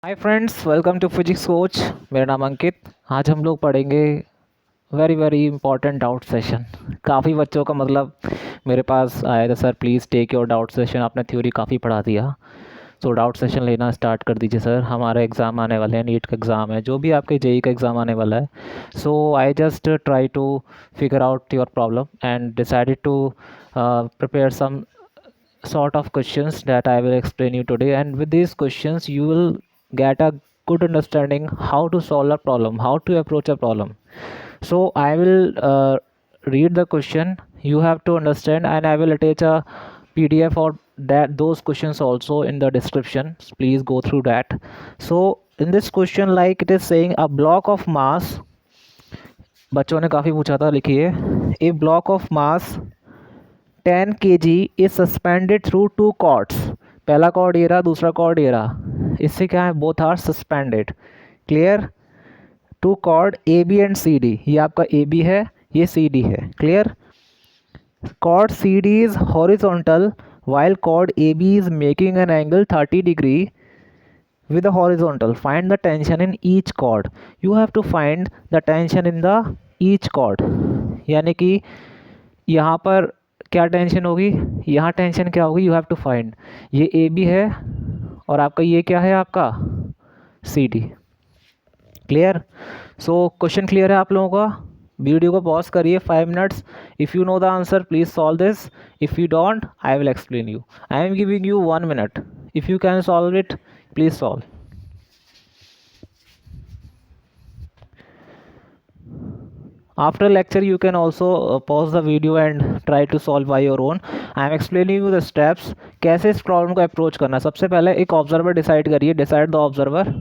Hi friends, welcome to physics coach. मेरा नाम अंकित। आज हम लोग पढ़ेंगे very very important doubt session. काफ़ी बच्चों का मेरे पास आया था, sir please take your doubt session, आपने थ्योरी काफ़ी पढ़ा दिया, तो डाउट सेशन लेना स्टार्ट कर दीजिए सर। हमारे एग्ज़ाम आने वाले हैं, नीट का एग्ज़ाम है, जो भी आपके जेई का एग्ज़ाम आने वाला है। So I just try to figure out your problem and decided to prepare some sort of questions that I will explain you today, and with these questions you will get a good understanding how to solve a problem, how to approach a problem. So I will read the question, you have to understand, and I will attach a PDF or that those questions also in the description. Please go through that. So in this question, like it is saying a block of mass, बच्चों ने काफ़ी पूछा था, लिखिए a block of mass 10 kg is suspended through two cords. पहला cord ये रहा, दूसरा कॉर्ड ये रहा, इससे क्या है, both are suspended. Clear. Two cord A B and C D, ये आपका ए बी है, ये सी डी है। Clear. Cord C D is horizontal while chord AB is making an angle 30 degree with the horizontal. Find the tension in each chord. You have to find the tension in the each chord. यानी कि यहाँ पर क्या tension होगी, यहाँ tension क्या होगी, you have to find. ये ए बी है और आपका ये क्या है, आपका C D. Clear. So question clear है आप लोगों का। वीडियो को पॉज करिए 5 minutes. If you know the answer please solve this, if you don't I will explain you. I am giving you 1 minute, if you can solve it please solve. After lecture you can also pause the video and try to solve by your own. I am explaining you the steps कैसे इस problem को approach करना। सबसे पहले एक observer decide करिए, decide the observer.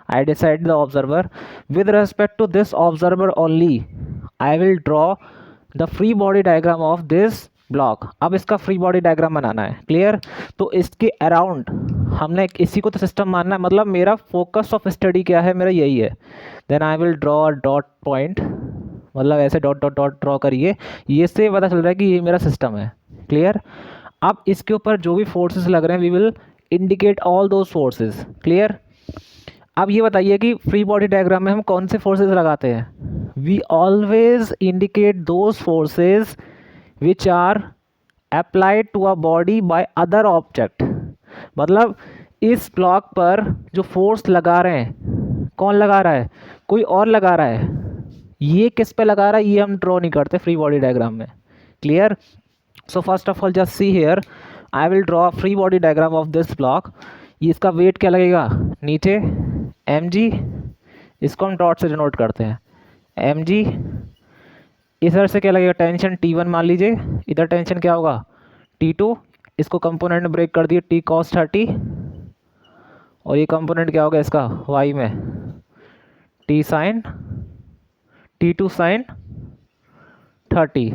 I decide the observer. With respect to this observer only I will draw the free body diagram of this block. अब इसका फ्री बॉडी डायग्राम बनाना है। क्लियर। तो इसके अराउंड हमने इसी को तो सिस्टम मानना है, मतलब मेरा फोकस ऑफ स्टडी क्या है, मेरा यही है। Then I will draw a dot point, मतलब ऐसे डॉट डॉट डॉट ड्रॉ करिए, ये से पता चल रहा है कि ये मेरा सिस्टम है। क्लियर। अब इसके ऊपर जो भी फोर्सेस लग रहे हैं we will indicate all those forces. Clear. अब ये बताइए कि फ्री बॉडी डायग्राम में हम कौन से फोर्सेस लगाते हैं। We always indicate those forces which are applied to a body by other object. मतलब इस ब्लॉक पर जो फोर्स लगा रहे हैं, कौन लगा रहा है, कोई और लगा रहा है। ये किस पे लगा रहा है ये हम ड्रॉ नहीं करते फ्री बॉडी डायग्राम में। Clear. So first of all just see here, I will draw free body diagram of this block. ये इसका वेट क्या लगेगा, नीचे एम जी, इसको हम डॉट से डिनोट करते हैं एम जी। इधर से क्या लगेगा, टेंशन T1 मान लीजिए, इधर टेंशन क्या होगा T2। इसको कंपोनेंट में ब्रेक कर दिए T cos 30, और ये कंपोनेंट क्या होगा इसका y में T sin T2 sin 30,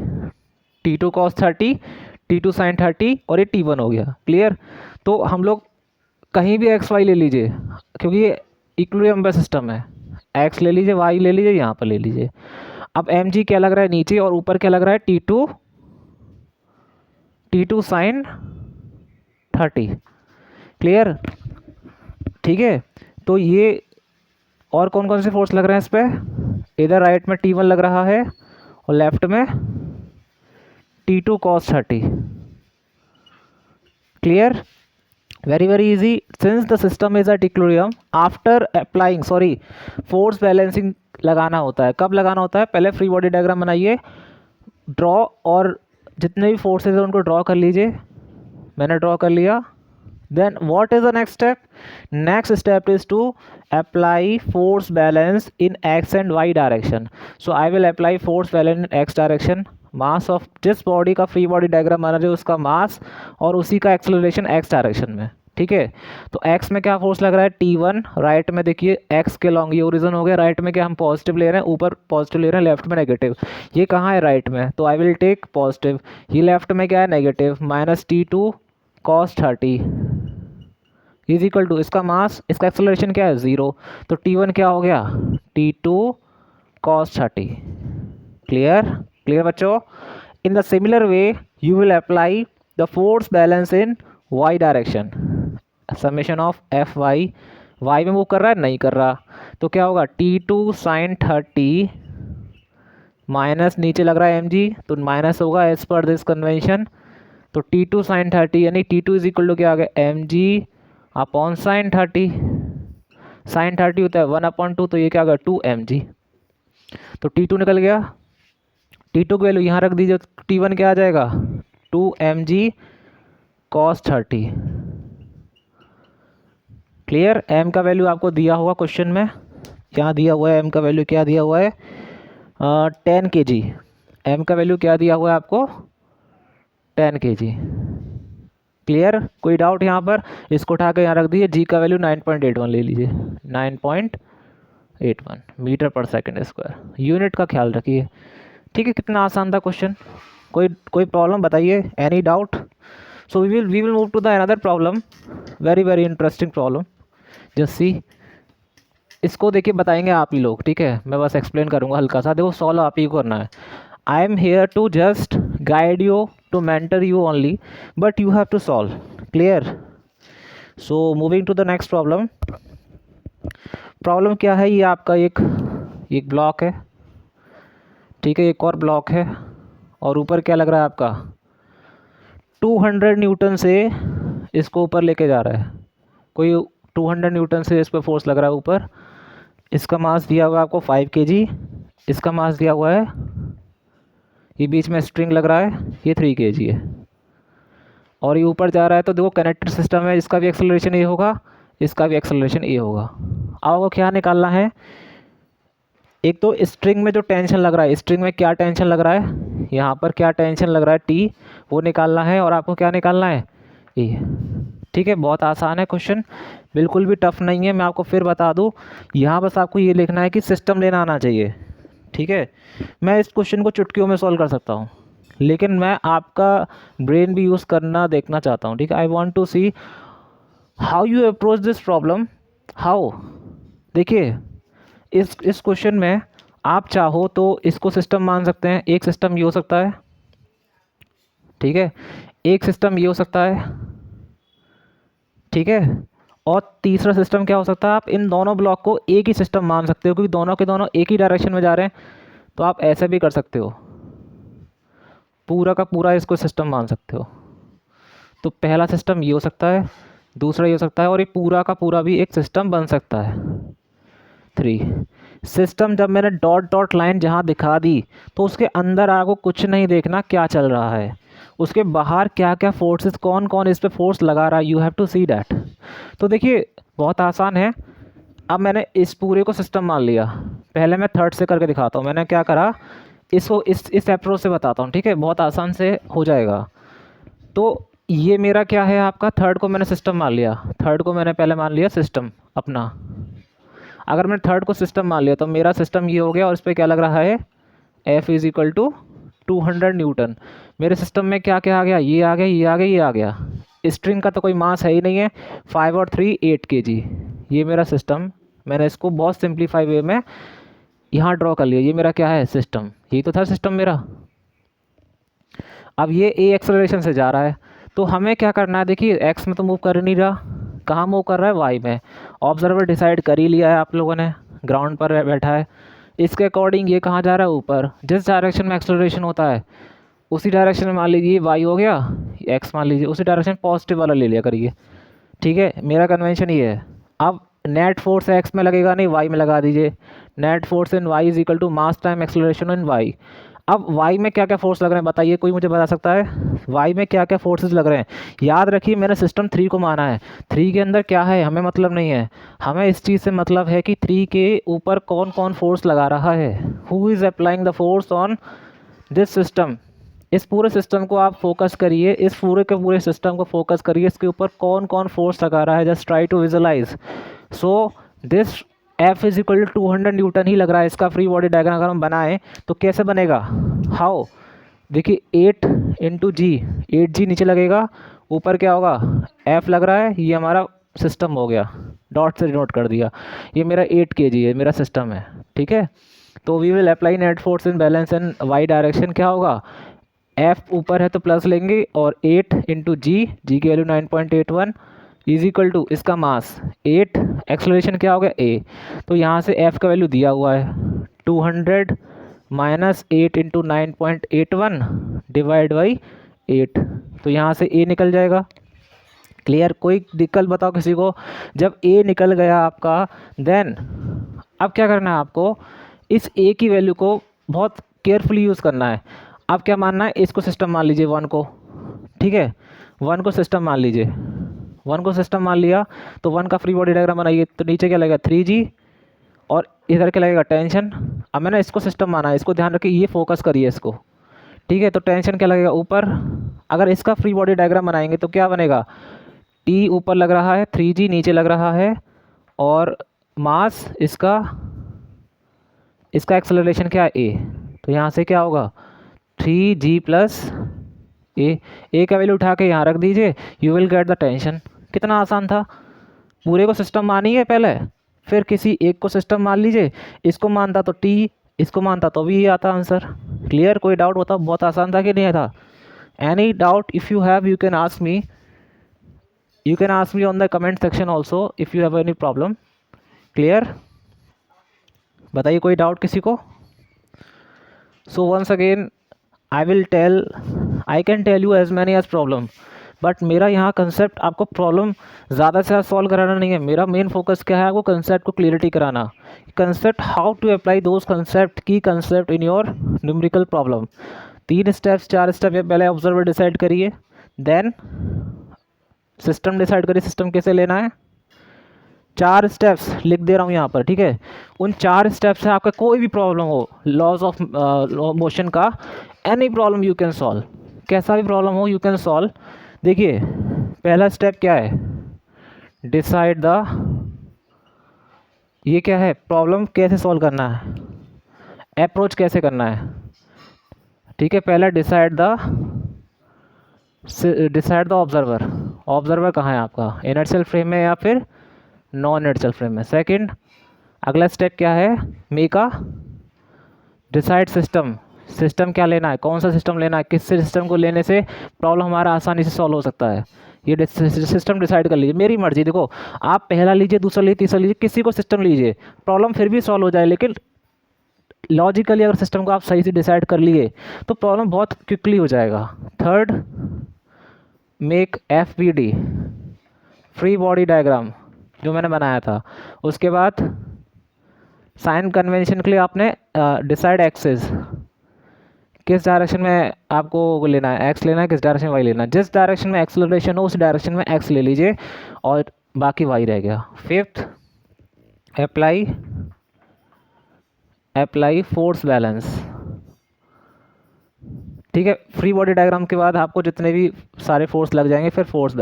T2 cos 30, T2 sin 30, और ये T1 हो गया। क्लियर। तो हम लोग कहीं भी एक्स वाई ले लीजिए, क्योंकि ये इक्विलिब्रियम का सिस्टम है, एक्स ले लीजिए, वाई ले लीजिए, यहाँ पर ले लीजिए। अब एम जी क्या लग रहा है नीचे, और ऊपर क्या लग रहा है T2 साइन 30। क्लियर। ठीक है। तो ये और कौन कौन से फोर्स लग रहे हैं इस पर, इधर राइट में T1 लग रहा है और लेफ्ट में T2 cos 30। Clear. Very very easy. Since the system is at equilibrium after applying force balancing लगाना होता है। कब लगाना होता है, पहले फ्री बॉडी डायग्राम बनाइए, ड्रॉ, और जितने भी फोर्सेज हैं उनको ड्रॉ कर लीजिए। मैंने ड्रॉ कर लिया। Then what is the next step, next step is to apply force balance in X and Y direction. So I will apply force balance in X direction. Mass of जिस body का free body diagram बना रहे हो उसका मास और उसी का acceleration x direction में। ठीक है। तो x में क्या फोर्स लग रहा है T1, राइट में देखिए x के लॉन्ग ये ओरिजिन हो गया, राइट में क्या हम पॉजिटिव ले रहे हैं, ऊपर पॉजिटिव ले रहे हैं, लेफ्ट में नेगेटिव। ये कहाँ है, राइट में, तो आई विल टेक पॉजिटिव। ये लेफ्ट में क्या है, negative, minus T2 cos 30 is equal to इसका मास, इसका एक्सेलरेशन क्या है 0, तो T1 क्या हो गया T2 cos 30। क्लियर। क्लियर बच्चों। In the similar way you will apply the force balance in y direction, summation of Fy Y में मूव कर रहा है, नहीं कर रहा, तो क्या होगा T2 sin 30 माइनस नीचे लग रहा है mg, तो माइनस होगा एज पर दिस कन्वेंशन। तो T2 sin 30 यानी T2 इज इक्वल टू क्या आ गया mg अपॉन साइन 30। साइन 30 होता है 1/2, तो ये क्या आ गया 2mg। तो T2 निकल गया, T2 की वैल्यू यहाँ रख दीजिए, T1 क्या आ जाएगा 2mg cos 30। क्लियर। m का वैल्यू आपको दिया हुआ क्वेश्चन में, यहाँ दिया हुआ है m का वैल्यू क्या दिया हुआ है 10 kg। m का वैल्यू क्या दिया हुआ है आपको 10 kg। क्लियर, कोई डाउट यहाँ पर? इसको उठा के यहाँ रख दीजिए, g का वैल्यू 9.81 ले लीजिए, 9.81 मीटर पर सेकंड स्क्वायर। यूनिट का ख्याल रखिए। ठीक है, कितना आसान था क्वेश्चन। कोई प्रॉब्लम बताइए, any doubt? So we will move to the another problem, very interesting problem. Just see, इसको देखिए बताएंगे आप ही लोग, ठीक है, मैं बस एक्सप्लेन करूंगा हल्का सा, देखो सॉल्व आप ही को करना है। I am here to just guide you, to mentor you only, but you have to solve. Clear. So moving to the next problem. Problem क्या है, ये आपका एक ब्लॉक है, ठीक है, एक और ब्लॉक है, और ऊपर क्या लग रहा है आपका 200 न्यूटन से इसको ऊपर लेके जा रहा है। कोई 200 न्यूटन से इस पर फोर्स लग रहा है ऊपर। इसका मास दिया हुआ है आपको 5 kg, इसका मास दिया हुआ है, ये बीच में स्ट्रिंग लग रहा है, ये 3 kg है, और ये ऊपर जा रहा है। तो देखो कनेक्टेड सिस्टम है, इसका भी एक्सेलरेशन ये होगा, इसका भी एक्सेलरेशन ये होगा। अब आपको क्या निकालना है, एक तो स्ट्रिंग में जो टेंशन लग रहा है, स्ट्रिंग में क्या टेंशन लग रहा है, यहाँ पर क्या टेंशन लग रहा है T, वो निकालना है, और आपको क्या निकालना है E। ठीक है, बहुत आसान है क्वेश्चन, बिल्कुल भी टफ नहीं है। मैं आपको फिर बता दूँ, यहाँ बस आपको ये लिखना है कि सिस्टम लेना आना चाहिए। ठीक है, मैं इस क्वेश्चन को चुटकियों में सॉल्व कर सकता हूँ, लेकिन मैं आपका ब्रेन भी यूज़ करना देखना चाहता हूँ। ठीक है, I want to see how you approach this problem. How, देखिए इस क्वेश्चन में आप चाहो तो इसको सिस्टम मान सकते हैं, एक सिस्टम ये हो सकता है, ठीक है, एक सिस्टम ये हो सकता है, ठीक है, और तीसरा सिस्टम क्या हो सकता है, आप इन दोनों ब्लॉक को एक ही सिस्टम मान सकते हो, क्योंकि दोनों के दोनों एक ही डायरेक्शन में जा रहे हैं। तो आप ऐसे भी कर सकते हो, पूरा का पूरा इसको सिस्टम मान सकते हो। तो पहला सिस्टम ये हो सकता है, दूसरा ये हो सकता है, और ये पूरा का पूरा भी एक सिस्टम बन सकता है। 3 सिस्टम, जब मैंने डॉट डॉट लाइन जहाँ दिखा दी, तो उसके अंदर आपको कुछ नहीं देखना क्या चल रहा है, उसके बाहर क्या क्या फोर्सेस, कौन कौन इस पे फोर्स लगा रहा है, you have to see that. तो देखिए बहुत आसान है। अब मैंने इस पूरे को सिस्टम मान लिया, पहले मैं थर्ड से करके दिखाता हूँ। मैंने क्या करा, इसको इस अप्रोच से बताता हूँ, ठीक है, बहुत आसान से हो जाएगा। तो ये मेरा क्या है, आपका थर्ड को मैंने सिस्टम मान लिया, थर्ड को मैंने पहले मान लिया सिस्टम अपना। अगर मैंने थर्ड को सिस्टम मान लिया, तो मेरा सिस्टम ये हो गया, और इस पर क्या लग रहा है F is equal to 200 newton. मेरे सिस्टम में क्या क्या आ गया, ये आ गया, ये आ गया, ये आ गया। स्ट्रिंग का तो कोई मास है ही नहीं है, 5 और 3 8 kg। ये मेरा सिस्टम, मैंने इसको बहुत सिंप्लीफाई वे में यहाँ ड्रॉ कर लिया, ये मेरा क्या है सिस्टम, यही तो था सिस्टम मेरा। अब ये ए एक्सेलरेशन से जा रहा है, तो हमें क्या करना है, देखिए एक्स में तो मूव कर नहीं रहा, कहाँ मूव कर रहा है वाई में। ऑब्जर्वर डिसाइड कर ही लिया है आप लोगों ने, ग्राउंड पर बैठा है, इसके अकॉर्डिंग ये कहाँ जा रहा है ऊपर। जिस डायरेक्शन में एक्सेलरेशन होता है उसी डायरेक्शन में मान लीजिए वाई हो गया, एक्स मान लीजिए, उसी डायरेक्शन पॉजिटिव वाला ले लिया करिए। ठीक है, मेरा कन्वेंशन ये है। अब नेट फोर्स एक्स में लगेगा नहीं, वाई में लगा दीजिए। Net force in Y is equal to mass time acceleration in Y. अब वाई में क्या क्या फोर्स लग रहे हैं बताइए, कोई मुझे बता सकता है वाई में क्या क्या फोर्सेस लग रहे हैं। याद रखिए मैंने सिस्टम 3 को माना है, 3 के अंदर क्या है हमें मतलब नहीं है, हमें इस चीज़ से मतलब है कि 3 के ऊपर कौन कौन फोर्स लगा रहा है, who is applying the force on this system. इस पूरे सिस्टम को आप फोकस करिए, इस पूरे के पूरे सिस्टम को फोकस करिए, इसके ऊपर कौन कौन फोर्स लगा रहा है, just try to visualise. So this F is equal to 200 newton ही लग रहा है। इसका फ्री बॉडी डायग्राम अगर हम बनाएं तो कैसे बनेगा, हाउ, देखिए 8 इंटू जी, 8G नीचे लगेगा, ऊपर क्या होगा F लग रहा है, ये हमारा सिस्टम हो गया, डॉट से डिनोट कर दिया, ये मेरा 8 kg है, मेरा सिस्टम है। ठीक है, तो we will apply net force in balance in Y direction, क्या होगा F ऊपर है तो प्लस लेंगे, और 8 इंटू जी, जी की वैल्यू 9.81, इज इक्वल टू इसका मास 8, एक्सलेरेशन क्या हो गया a, तो यहाँ से f का वैल्यू दिया हुआ है 200 माइनस 8 इंटू 9.81 डिवाइड बाई 8, तो यहाँ से a निकल जाएगा। क्लियर? कोई दिक्कत बताओ किसी को? जब a निकल गया आपका, देन अब क्या करना है आपको, इस a की वैल्यू को बहुत केयरफुली यूज़ करना है। अब क्या मानना है, इसको सिस्टम मान लीजिए 1 को, ठीक है, 1 को सिस्टम मान लीजिए, 1 को सिस्टम मान लिया तो 1 का फ्री बॉडी डायग्राम बनाइए, तो नीचे क्या लगेगा 3G और इधर क्या लगेगा टेंशन। अब मैंने इसको सिस्टम माना है, इसको ध्यान रखिए, ये फोकस करिए इसको, ठीक है। तो टेंशन क्या लगेगा ऊपर, अगर इसका फ्री बॉडी डायग्राम बनाएंगे तो क्या बनेगा, T ऊपर लग रहा है, 3G नीचे लग रहा है, और मास इसका एक्सेलरेशन क्या है a, तो यहाँ से क्या होगा 3G प्लस ए का वैल्यू उठा के यहाँ रख दीजिए, you will get the tension. कितना आसान था। पूरे को सिस्टम मानिए पहले, फिर किसी एक को सिस्टम मान लीजिए, इसको मानता तो टी, इसको मानता तो भी ये आता आंसर। क्लियर? कोई डाउट होता? बहुत आसान था कि नहीं था? Any doubt if you have, you can ask me, you can ask me on the comment section also if you have any problem. Clear? बताइए कोई डाउट किसी को? So once again I will tell, I can tell you as many as problem, but मेरा यहाँ concept आपको problem ज़्यादा से ज़्यादा सॉल्व कराना नहीं है। मेरा मेन फोकस क्या है, आपको कंसेप्ट को क्लियरिटी कराना, concept how to apply those concept, की concept in your numerical problem. 3 steps 4 step ये पहले ऑब्जर्वर डिसाइड करिए, देन सिस्टम डिसाइड करिए सिस्टम कैसे लेना है। 4 स्टेप्स लिख दे रहा हूँ यहाँ पर, ठीक है। उन 4 स्टेप्स से आपका कोई भी प्रॉब्लम हो, लॉज ऑफ मोशन का, any problem you can solve, कैसा भी प्रॉब्लम हो यू कैन सॉल्व। देखिए पहला स्टेप क्या है, डिसाइड द, ये क्या है, प्रॉब्लम कैसे सॉल्व करना है, अप्रोच कैसे करना है, ठीक है। पहला डिसाइड द ऑब्जर्वर, ऑब्जर्वर कहाँ है आपका, इनर्शियल फ्रेम में या फिर नॉन इनर्शियल फ्रेम में। सेकंड, अगला स्टेप क्या है, make a decide system, system क्या लेना है, कौन सा सिस्टम लेना है, किस सिस्टम को लेने से प्रॉब्लम हमारा आसानी से सॉल्व हो सकता है, ये सिस्टम डिसाइड कर लीजिए। मेरी मर्जी, देखो आप पहला लीजिए, दूसरा लीजिए, तीसरा लीजिए, किसी को सिस्टम लीजिए, प्रॉब्लम फिर भी सॉल्व हो जाए, लेकिन लॉजिकली अगर सिस्टम को आप सही से डिसाइड कर लिए तो प्रॉब्लम बहुत क्विकली हो जाएगा। Third, make FBD, free body diagram, जो मैंने बनाया था। उसके बाद साइन कन्वेंशन के लिए आपने डिसाइड एक्सेस, किस डायरेक्शन में आपको लेना है, एक्स लेना है, किस डायरेक्शन में वाई लेना है, जिस डायरेक्शन में एक्सेलरेशन हो उस डायरेक्शन में एक्स ले लीजिए और बाकी वाई रह गया। फिफ्थ, अप्लाई फोर्स बैलेंस, ठीक है। फ्री बॉडी डायग्राम के बाद आपको जितने भी सारे फोर्स लग जाएंगे, फिर force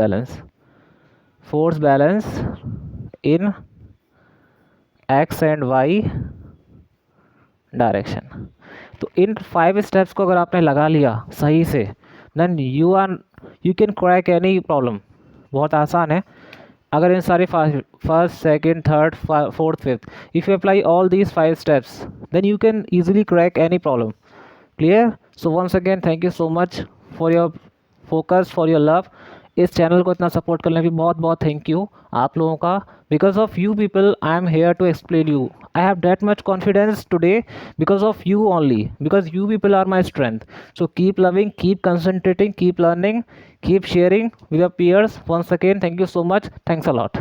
balance in X and Y direction. तो इन 5 स्टेप्स को अगर आपने लगा लिया सही से, then you can crack any problem. बहुत आसान है। अगर इन सारे first, second, third, fourth, fifth, if you apply all these 5 steps, then you can easily crack any problem. Clear? So once again thank you so much for your focus, for your love. इस channel को इतना support करने भी बहुत बहुत thank you आप लोगों का। Because of you people I am here to explain you. I have that much confidence today because of you only, because you people are my strength. So keep loving, keep concentrating, keep learning, keep sharing with your peers. Once again, thank you so much. Thanks a lot.